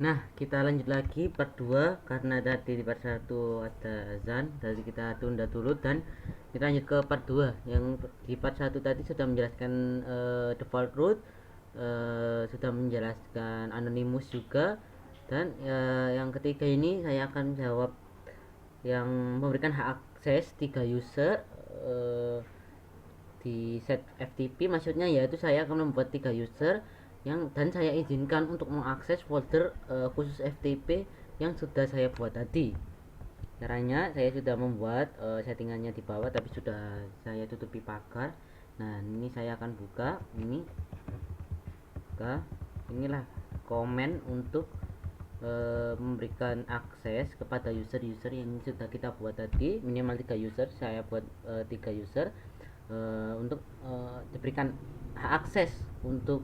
Nah, kita lanjut lagi part 2 karena tadi di part 1 ada azan, jadi kita tunda dulu dan kita lanjut ke part 2. Yang di part 1 tadi sudah menjelaskan default root, sudah menjelaskan anonymous juga, dan yang ketiga ini saya akan jawab yang memberikan hak akses 3 user di set FTP, maksudnya yaitu saya akan membuat 3 user dan saya izinkan untuk mengakses folder khusus FTP yang sudah saya buat tadi. Caranya saya sudah membuat settingannya di bawah, tapi sudah saya tutupi pagar. Nah, ini saya akan buka ini. Inilah komen untuk memberikan akses kepada user-user yang sudah kita buat tadi, minimal 3 user. Saya buat 3 user untuk diberikan hak akses untuk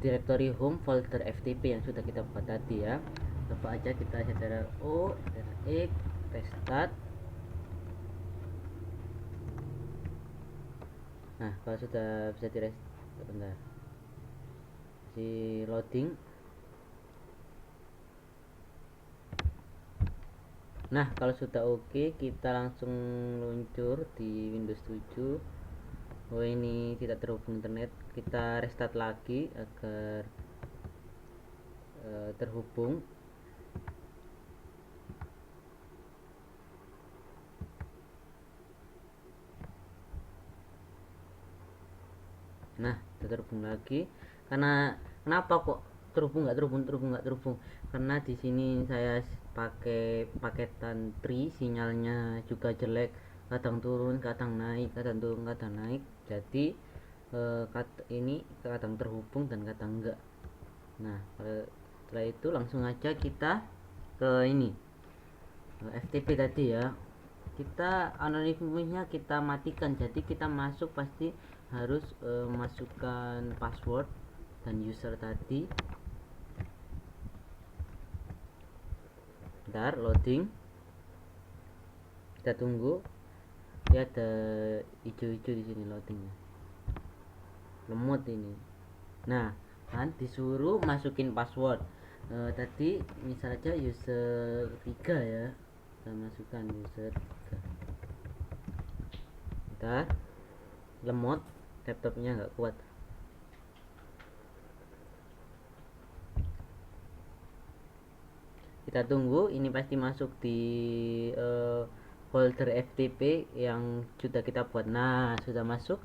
directory home folder FTP yang sudah kita buat tadi ya. Coba aja kita ctrl+O, ctrl+X, restart. Nah, kalau sudah bisa di restart, bentar, si loading. Nah, kalau sudah oke, kita langsung luncur di Windows 7. Oh, ini tidak terhubung internet, kita restart lagi agar terhubung. Nah, sudah terhubung lagi. Karena kenapa kok terhubung? Karena di sini saya pakai paketan tri, sinyalnya juga jelek, kadang turun, kadang naik, kadang turun, kadang naik. Jadi ini kadang terhubung dan kadang enggak. Nah, setelah itu langsung aja kita ke ini FTP tadi ya. Kita anonimusnya kita matikan, jadi kita masuk pasti harus masukkan password dan user tadi. Bentar loading, kita tunggu. Ya, ada hijau-hijau di sini loadingnya, lemot ini. Nah, kan disuruh masukin password. Tadi misal aja user 3 ya, kita masukkan user 3. Bentar, lemot, laptopnya nggak kuat. Kita tunggu, ini pasti masuk di folder FTP yang sudah kita buat. Nah, sudah masuk.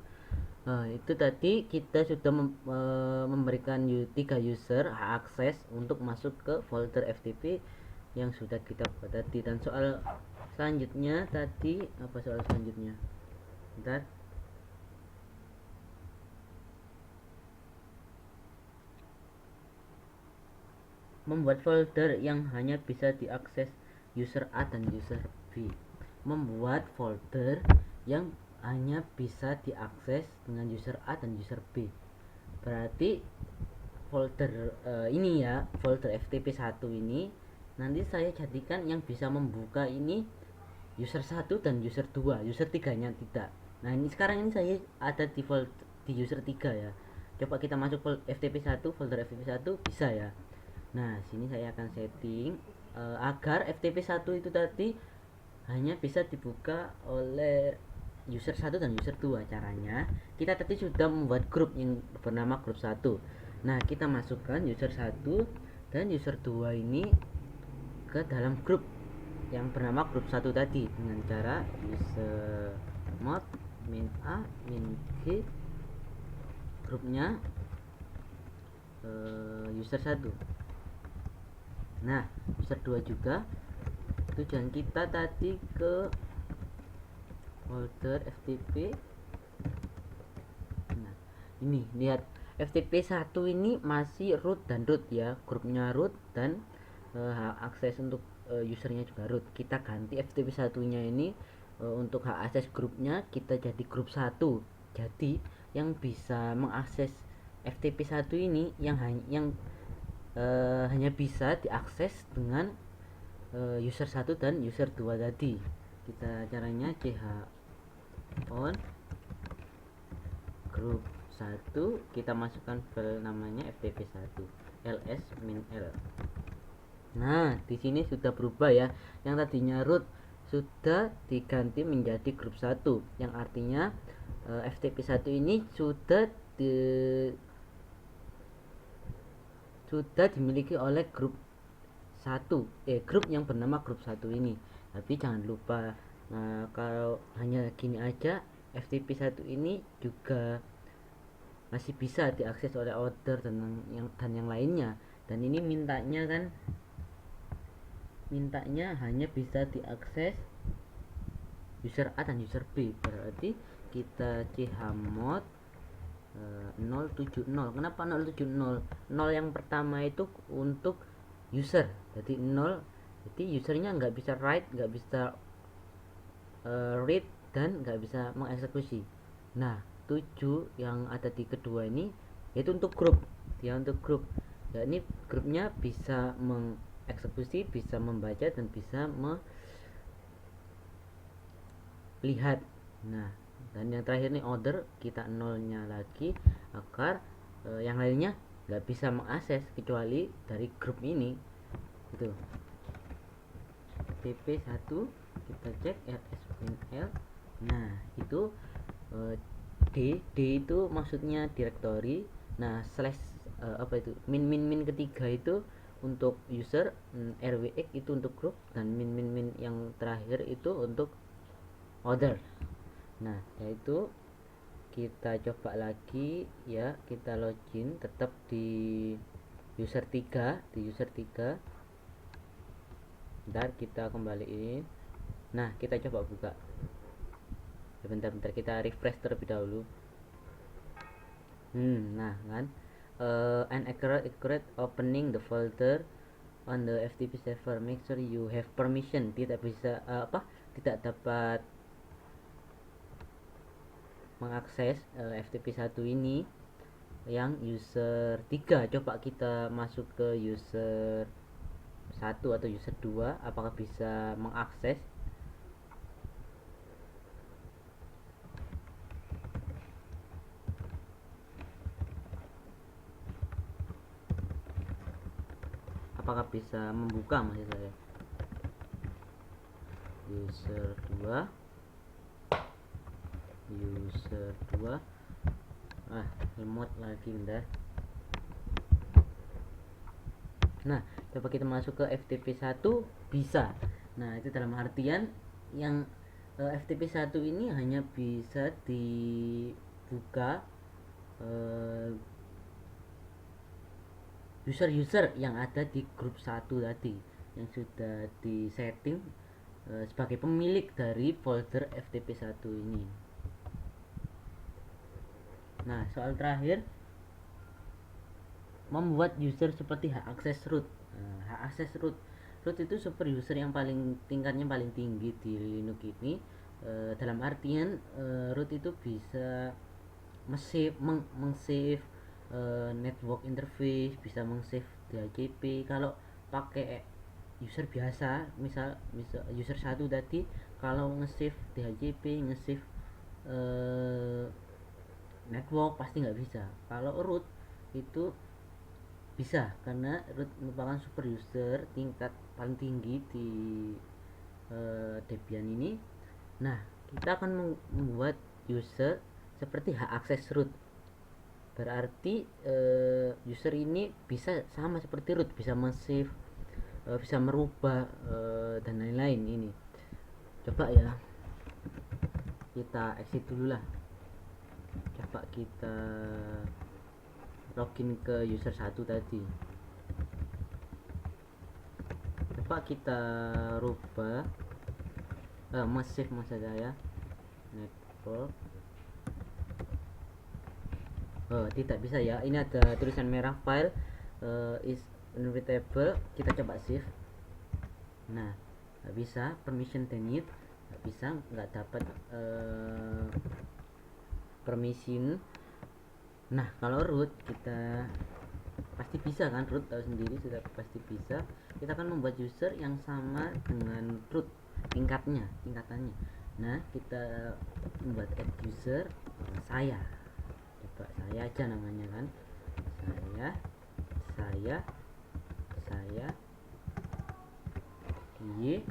Itu tadi kita sudah memberikan 3 user hak akses untuk masuk ke folder FTP yang sudah kita buat tadi. Dan soal selanjutnya tadi, apa soal selanjutnya? Bentar. Membuat folder yang hanya bisa diakses user A dan user B. Membuat folder yang hanya bisa diakses dengan user A dan user B. Berarti folder ini ya, folder FTP1 ini nanti saya jadikan yang bisa membuka ini user 1 dan user 2, user 3 nya tidak. Nah, ini sekarang ini saya ada di user 3 ya. Coba kita masuk FTP1, folder FTP1 bisa ya. Nah, sini saya akan setting agar FTP1 itu tadi hanya bisa dibuka oleh user 1 dan user 2. Caranya, kita tadi sudah membuat grup yang bernama grup 1. Nah, kita masukkan user 1 dan user 2 ini ke dalam grup yang bernama grup 1 tadi dengan cara user mod min A min G, grupnya user 1. Nah, user 2 juga. Tujuan kita tadi ke folder FTP. Nah, ini lihat FTP 1 ini masih root dan root ya, grupnya root dan akses untuk usernya juga root. Kita ganti FTP 1 nya ini untuk hak akses grupnya kita jadi grup 1. Jadi yang bisa mengakses FTP 1 ini yang hanya bisa diakses dengan user 1 dan user 2 tadi. Kita caranya ch on grup 1, kita masukkan file namanya ftp1 ls min l. Nah, di sini sudah berubah ya. Yang tadinya root sudah diganti menjadi grup 1, yang artinya FTP1 ini sudah dimiliki oleh grup 1, grup yang bernama grup 1 ini. Tapi jangan lupa, kalau hanya gini aja, FTP1 ini juga masih bisa diakses oleh order dan yang lainnya. Dan ini mintanya hanya bisa diakses user A dan user B. Berarti kita chmod 070. Kenapa 070? 0 yang pertama itu untuk user, jadi 0, jadi usernya nggak bisa write, nggak bisa read, dan nggak bisa mengeksekusi. Nah, 7 yang ada di kedua ini yaitu untuk grup, dia untuk grup ya. Ini grupnya bisa mengeksekusi, bisa membaca, dan bisa melihat. Nah, dan yang terakhir nih order, kita nolnya lagi agar yang lainnya nggak bisa mengakses kecuali dari grup ini itu. TP1 kita cek ls-l. Nah, itu D itu maksudnya directory. Nah, slash apa itu, min ketiga itu untuk user, rwx itu untuk grup, dan min yang terakhir itu untuk order. Nah, yaitu kita coba lagi ya, kita login tetap di user 3, Ntar kita kembaliin. Nah, kita coba buka ya, bentar kita refresh terlebih dahulu. Nah kan, an accurate opening the folder on the FTP server, make sure you have permission. Tidak bisa tidak dapat mengakses FTP1 ini yang user 3. Coba kita masuk ke user 1 atau user 2, apakah bisa mengakses. Apakah bisa membuka, maksud saya. User 2 remote lagi, bentar. Nah, coba kita masuk ke FTP1, bisa. Nah, itu dalam artian yang FTP1 ini hanya bisa dibuka user-user yang ada di grup 1 tadi, yang sudah disetting sebagai pemilik dari folder FTP1 ini. Nah, soal terakhir, membuat user seperti hak akses root. Hak akses root itu super user yang tingkatnya paling tinggi di Linux ini. Dalam artian root itu bisa meng-save network interface, bisa meng-save DHCP. Kalau pakai user biasa, misal user 1 tadi, kalau nge-save DHCP, nge-save network pasti nggak bisa. Kalau root itu bisa, karena root merupakan super user tingkat paling tinggi di Debian ini. Nah, kita akan membuat user seperti hak akses root. Berarti user ini bisa sama seperti root, bisa men-save, bisa merubah dan lain-lain. Ini coba ya, kita exit dulu lah. Coba kita login ke user 1 tadi. Coba kita rubah save maksud saya network. Tidak bisa ya, ini ada tulisan merah, file is unreadable. Kita coba save. Nah, nggak bisa, permission denied, nggak bisa, nggak dapat permission. Nah, kalau root kita pasti bisa kan, root tahu sendiri sudah pasti bisa. Kita akan membuat user yang sama dengan root tingkatannya. Nah, kita membuat add user, saya coba saya aja namanya kan, saya Y.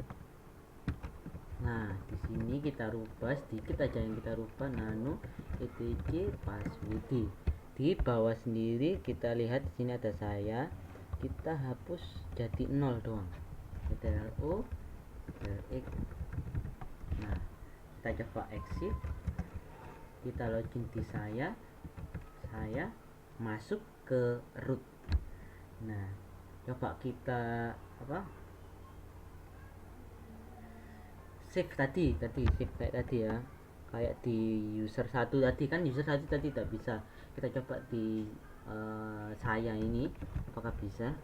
Nah, di sini kita rubah sedikit aja yang kita rubah, nano etc passwd. Di bawah sendiri kita lihat di sini ada saya, kita hapus jadi 0 doang. Ctrl O, Ctrl X. Nah, kita coba exit, kita login di saya masuk ke root. Nah, coba kita save tadi save kayak tadi ya, kayak di user 1 tadi kan, user 1 tadi tidak bisa. Kita coba di saya ini apakah bisa.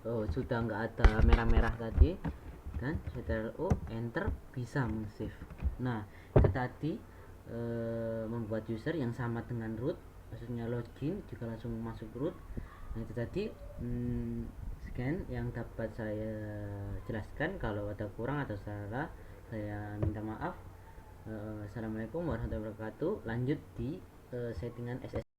Oh, sudah nggak ada merah-merah tadi, dan Ctrl O enter bisa men-save. Nah, kita tadi membuat user yang sama dengan root, maksudnya login juga langsung masuk root. Nah, itu tadi scan yang dapat saya jelaskan. Kalau ada kurang atau salah saya minta maaf. Assalamualaikum warahmatullahi wabarakatuh. Lanjut di settingan SS